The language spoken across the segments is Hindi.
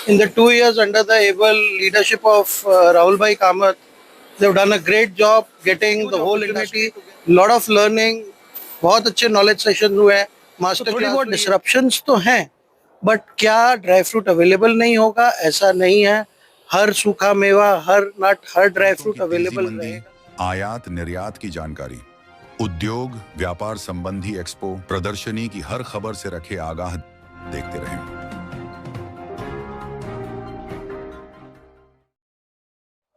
In the 2 years under the able leadership of Rahul Bhai Kamath, they've done a great job getting the whole industry, lot of learning, बहुत अच्छे नॉलेज सेशन हुए हैं, मास्टर थोड़ी बहुत डिसरप्शंस तो हैं, बट क्या ड्राई फ्रूट अवेलेबल नहीं होगा ऐसा नहीं है। हर सूखा मेवा, हर नट, हर ड्राई फ्रूट अवेलेबल रहेगा। आयात निर्यात की जानकारी, उद्योग व्यापार संबंधी एक्सपो प्रदर्शनी की हर खबर से रखे आगाह, देखते रहें।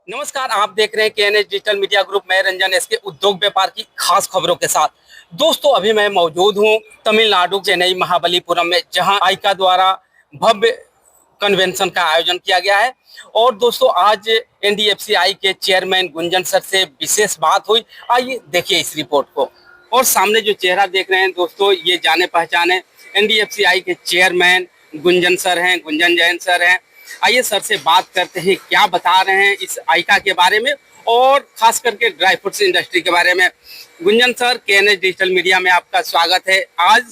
नमस्कार, आप देख रहे हैं केएनएच डिजिटल मीडिया ग्रुप में रंजन एस के उद्योग व्यापार की खास खबरों के साथ। दोस्तों, अभी मैं मौजूद हूं तमिलनाडु चेन्नई महाबलीपुरम में, जहां आइका द्वारा भव्य कन्वेंशन का आयोजन किया गया है। और दोस्तों, आज एनडीएफसीआई के चेयरमैन गुंजन सर से विशेष बात हुई। आइए देखिए इस रिपोर्ट को। और सामने जो चेहरा देख रहे हैं दोस्तों, ये जाने पहचाने एनडीएफसीआई के चेयरमैन गुंजन सर हैं, गुंजन जैन सर हैं। आइए सर से बात करते हैं, क्या बता रहे हैं इस आइका के बारे में और खास करके ड्राई फ्रूट्स इंडस्ट्री के बारे में। Gunjan sir, KNH digital media में आपका स्वागत है। आज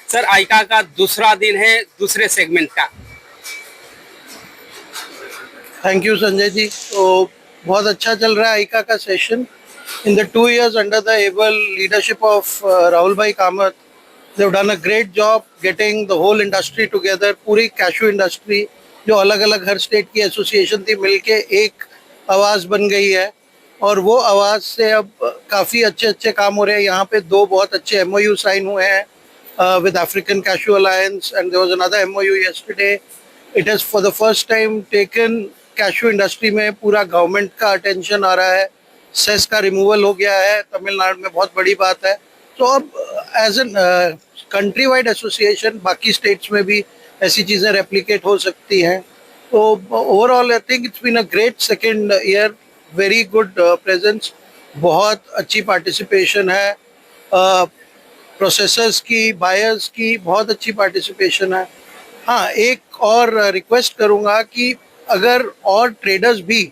सर आइका का दूसरा दिन है, दूसरे सेगमेंट का। Thank you Sanjay ji. तो बहुत अच्छा चल रहा है आइका का session. In the 2 years under the able leadership of Rahul भाई Kamat, they've done a great job getting the whole industry together. पूरी कैशू इंडस्ट्री जो अलग अलग हर स्टेट की एसोसिएशन थी मिलके एक आवाज़ बन गई है, और वो आवाज़ से अब काफ़ी अच्छे अच्छे काम हो रहे हैं। यहाँ पे 2 बहुत अच्छे MOU साइन हुए हैं with African cashew alliance, and there was another MOU yesterday. It has for the first time taken cashew industry में पूरा गवर्नमेंट का अटेंशन आ रहा है। सेस का रिमूवल हो गया है तमिलनाडु में, बहुत बड़ी बात है। तो अब as an country wide association बाकी स्टेट्स में भी ऐसी चीज़ें रेप्लिकेट हो सकती हैं। तो overall I think it's been a great second year, very good presence, बहुत अच्छी पार्टिसिपेशन है, प्रोसेसर्स की, बायर्स की बहुत अच्छी पार्टिसिपेशन है। हाँ, एक और रिक्वेस्ट करूँगा कि अगर और ट्रेडर्स भी,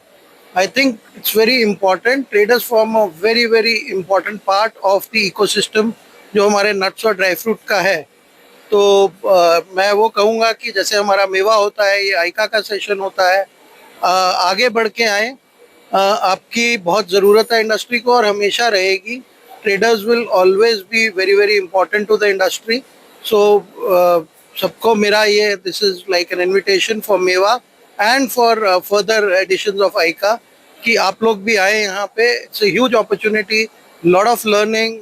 आई think it's very important, traders form a very very important part of the ecosystem जो हमारे नट्स और ड्राई फ्रूट का है। तो मैं वो कहूँगा कि जैसे हमारा मेवा होता है, ये आइका का सेशन होता है, आगे बढ़ के आए। आपकी बहुत ज़रूरत है इंडस्ट्री को और हमेशा रहेगी। Traders will always be very very important to the industry. So सबको मेरा ये, this is like an invitation for मेवा and for further editions of AICA कि आप लोग भी आए यहाँ पे। It's a huge opportunity, lot of learning,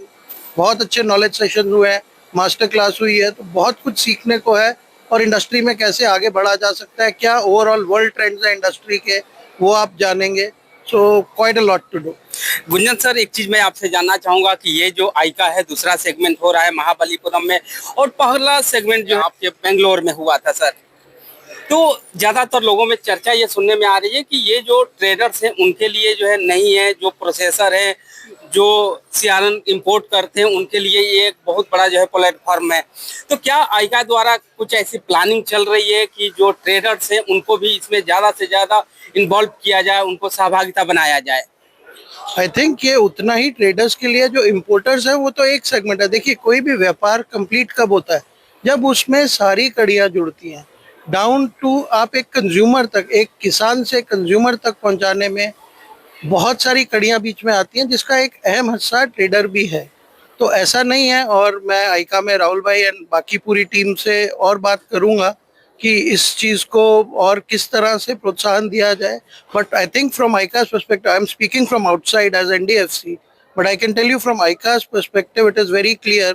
बहुत अच्छे नॉलेज सेशन हुए हैं, मास्टर क्लास हुई है, तो बहुत कुछ सीखने को है। और इंडस्ट्री में कैसे आगे बढ़ा जा सकता है, क्या ओवरऑल वर्ल्ड ट्रेंड्स है इंडस्ट्री के, वो आप जानेंगे। So quite a lot to do. Gunjan sir, एक चीज मैं आपसे जानना चाहूंगा कि ये जो आइका है दूसरा सेगमेंट हो रहा है महाबलीपुरम में, और पहला सेगमेंट जो आपके बेंगलोर में हुआ था सर, तो ज्यादातर लोगों में चर्चा ये सुनने में आ रही है कि ये जो ट्रेडर्स हैं उनके लिए जो है नहीं है, जो प्रोसेसर है, जो सियारन इंपोर्ट करते हैं उनके लिए ये एक बहुत बड़ा जो है प्लेटफॉर्म है। तो क्या आइका द्वारा कुछ ऐसी प्लानिंग चल रही है कि जो ट्रेडर्स हैं उनको भी इसमें ज़्यादा से ज़्यादा इन्वॉल्व किया जाए, उनको सहभागिता बनाया जाए? आई थिंक ये उतना ही ट्रेडर्स के लिए, जो इम्पोर्टर्स है वो तो एक सेगमेंट है। देखिए, कोई भी व्यापार कंप्लीट कब होता है, जब उसमें सारी कड़ियाँ जुड़ती हैं, डाउन टू आप एक कंज्यूमर तक, एक किसान से कंज्यूमर तक पहुंचाने में बहुत सारी कड़ियाँ बीच में आती हैं, जिसका एक अहम हिस्सा ट्रेडर भी है। तो ऐसा नहीं है, और मैं आइका में राहुल भाई एंड बाकी पूरी टीम से और बात करूंगा कि इस चीज़ को और किस तरह से प्रोत्साहन दिया जाए। बट आई थिंक फ्रॉम आइका's perspective, I am speaking from outside as NDFC, but I can tell you from ICA's perspective, it is very clear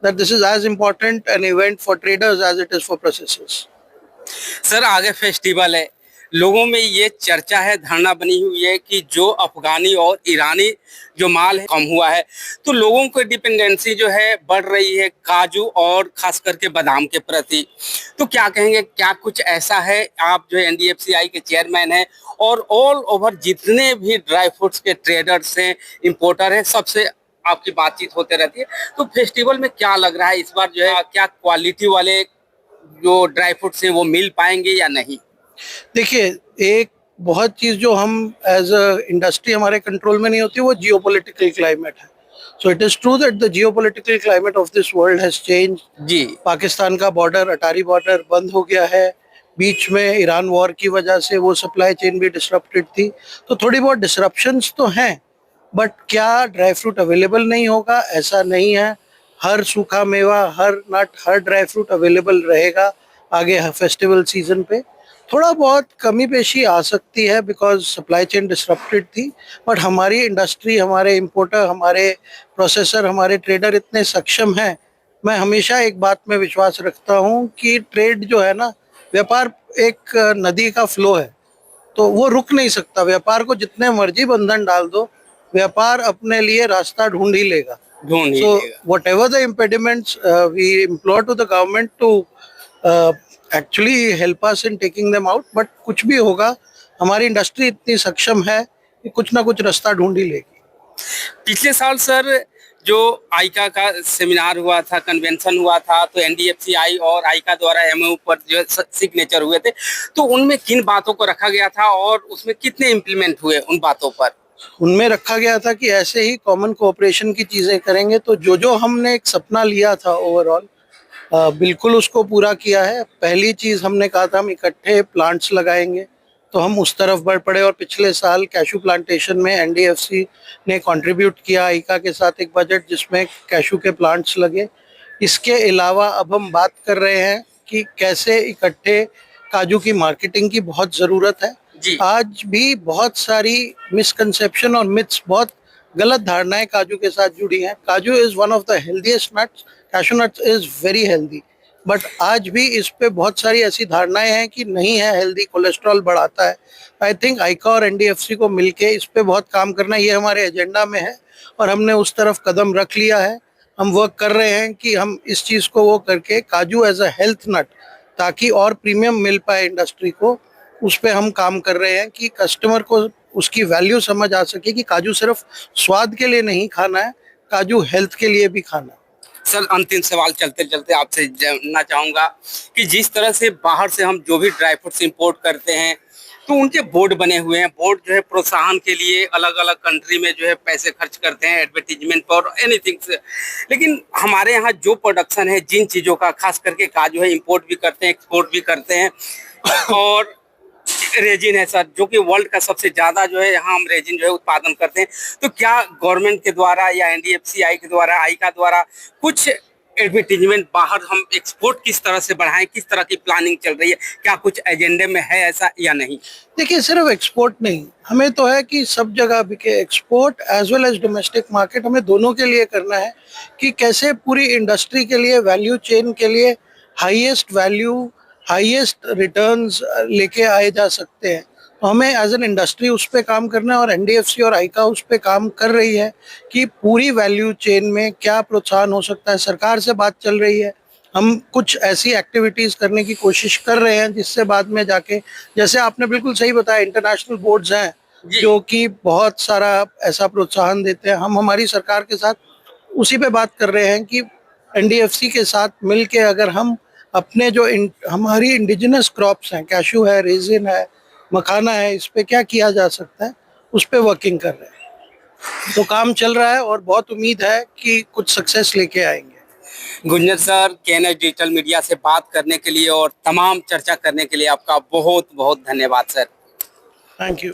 that this is as important an event for traders as it is for processors. Sir, आगे फेस्टिवल है, लोगों में ये चर्चा है, धारणा बनी हुई है कि जो अफगानी और ईरानी जो माल है कम हुआ है, तो लोगों को डिपेंडेंसी जो है बढ़ रही है काजू और खास करके बादाम के प्रति। तो क्या कहेंगे, क्या कुछ ऐसा है? आप जो एनडीएफसीआई के चेयरमैन हैं और ऑल ओवर जितने भी ड्राई फ्रूट्स के ट्रेडर्स हैं, इंपोर्टर हैं, सबसे आपकी बातचीत होते रहती है। तो फेस्टिवल में क्या लग रहा है इस बार जो है, क्या क्वालिटी वाले जो ड्राई फ्रूट्स हैं वो मिल पाएंगे या नहीं? देखिए, एक बहुत चीज़ जो हम एज अ इंडस्ट्री हमारे कंट्रोल में नहीं होती, वो जियोपॉलिटिकल क्लाइमेट है। So it is true that the geopolitical climate of this world has change. जी, पाकिस्तान का बॉर्डर, अटारी बॉर्डर बंद हो गया है, बीच में ईरान वॉर की वजह से वो सप्लाई चेन भी डिसरप्टेड थी, तो थोड़ी बहुत डिसरप्शंस तो हैं। बट क्या ड्राई फ्रूट अवेलेबल नहीं होगा? ऐसा नहीं है। हर सूखा मेवा, हर नट, हर ड्राई फ्रूट अवेलेबल रहेगा आगे फेस्टिवल सीजन पे। थोड़ा बहुत कमी पेशी आ सकती है बिकॉज सप्लाई चेन डिसरप्टेड थी, बट हमारी इंडस्ट्री, हमारे इंपोर्टर, हमारे प्रोसेसर, हमारे ट्रेडर इतने सक्षम हैं। मैं हमेशा एक बात में विश्वास रखता हूँ कि ट्रेड जो है ना, व्यापार एक नदी का फ्लो है, तो वो रुक नहीं सकता। व्यापार को जितने मर्जी बंधन डाल दो, व्यापार अपने लिए रास्ता ढूंढ ही लेगा। ढूंढ ही So लेगा। whatever the impediments, we implore to the government to uh, actually help us in taking them out. But कुछ भी होगा, हमारी इंडस्ट्री इतनी सक्षम है कि कुछ ना कुछ रास्ता ढूंढ ही लेगी। पिछले साल सर जो आइका का सेमिनार हुआ था, कन्वेंशन हुआ था, तो एनडीएफसीआई और आइका द्वारा एमओयू पर जो सिग्नेचर हुए थे, तो उनमें किन बातों को रखा गया था और उसमें कितने इम्प्लीमेंट हुए उन बातों पर? उनमें रखा गया था कि ऐसे ही कॉमन कोऑपरेशन की चीजें करेंगे। तो जो जो हमने एक सपना लिया था ओवरऑल, बिल्कुल उसको पूरा किया है। पहली चीज हमने कहा था हम इकट्ठे प्लांट्स लगाएंगे, तो हम उस तरफ बढ़ पड़े और पिछले साल कैशू प्लांटेशन में एनडीएफसी ने कंट्रीब्यूट किया आइका के साथ एक बजट जिसमें कैशू के प्लांट्स लगे। इसके अलावा अब हम बात कर रहे हैं कि कैसे इकट्ठे काजू की मार्केटिंग की बहुत ज़रूरत है। जी। आज भी बहुत सारी मिसकंसेप्शन और मिथ्स, बहुत गलत धारणाएं काजू के साथ जुड़ी हैं। काजू is one of the healthiest nuts, cashew nuts is very healthy, but आज भी इस पे बहुत सारी ऐसी धारणाएं हैं कि नहीं है हेल्दी, कोलेस्ट्रॉल बढ़ाता है। आई थिंक आइका और एनडीएफसी को मिलके इस पे बहुत काम करना, ये हमारे एजेंडा में है और हमने उस तरफ कदम रख लिया है। हम वर्क कर रहे हैं कि हम इस चीज़ को वो करके काजू एज अ हेल्थ नट, ताकि और प्रीमियम मिल पाए इंडस्ट्री को, उस पे हम काम कर रहे हैं कि कस्टमर को उसकी वैल्यू समझ आ सके कि काजू सिर्फ स्वाद के लिए नहीं खाना है, काजू हेल्थ के लिए भी खाना है। सर अंतिम सवाल चलते चलते आपसे जानना चाहूंगा कि जिस तरह से बाहर से हम जो भी ड्राई फ्रूट्स इंपोर्ट करते हैं, तो उनके बोर्ड बने हुए हैं। बोर्ड जो है प्रोत्साहन के लिए अलग अलग कंट्री में जो है पैसे खर्च करते हैं एडवर्टीजमेंट पर, एनीथिंग से। लेकिन हमारे यहाँ जो प्रोडक्शन है जिन चीज़ों का, खास करके काजू है, इंपोर्ट भी करते हैं, एक्सपोर्ट भी करते हैं। और रेजिन है सर, जो कि वर्ल्ड का सबसे ज्यादा जो है यहाँ हम रेजिन जो है उत्पादन करते हैं। तो क्या गवर्नमेंट के द्वारा या एनडीएफसीआई के द्वारा, आइका द्वारा कुछ एडवर्टीजमेंट बाहर हम एक्सपोर्ट किस तरह से बढ़ाएं, किस तरह की प्लानिंग चल रही है? क्या कुछ एजेंडे में है ऐसा या नहीं? देखिए, सिर्फ एक्सपोर्ट नहीं, हमें तो है कि सब जगह बिके, export as well as domestic market, हमें दोनों के लिए करना है कि कैसे पूरी इंडस्ट्री के लिए, वैल्यू चेन के लिए हाईएस्ट वैल्यू, हाईएस्ट रिटर्न्स लेके आए जा सकते हैं। तो हमें एज एन इंडस्ट्री उस पर काम करना है और एनडीएफसी और आइका उस पर काम कर रही है कि पूरी वैल्यू चेन में क्या प्रोत्साहन हो सकता है। सरकार से बात चल रही है, हम कुछ ऐसी एक्टिविटीज़ करने की कोशिश कर रहे हैं जिससे बाद में जाके, जैसे आपने बिल्कुल सही बताया, इंटरनेशनल बोर्ड्स हैं जो कि बहुत सारा ऐसा प्रोत्साहन देते हैं। हम हमारी सरकार के साथ उसी पे बात कर रहे हैं कि एनडीएफसी के साथ मिलके अगर हम अपने जो हमारी इंडिजिनस क्रॉप्स हैं, कैशू है, रेजिन है, मखाना है, इस पे क्या किया जा सकता है, उस पे वर्किंग कर रहे हैं। तो काम चल रहा है और बहुत उम्मीद है कि कुछ सक्सेस लेके आएंगे। Gunjan sir, KNH digital media से बात करने के लिए और तमाम चर्चा करने के लिए आपका बहुत बहुत धन्यवाद सर। Thank you.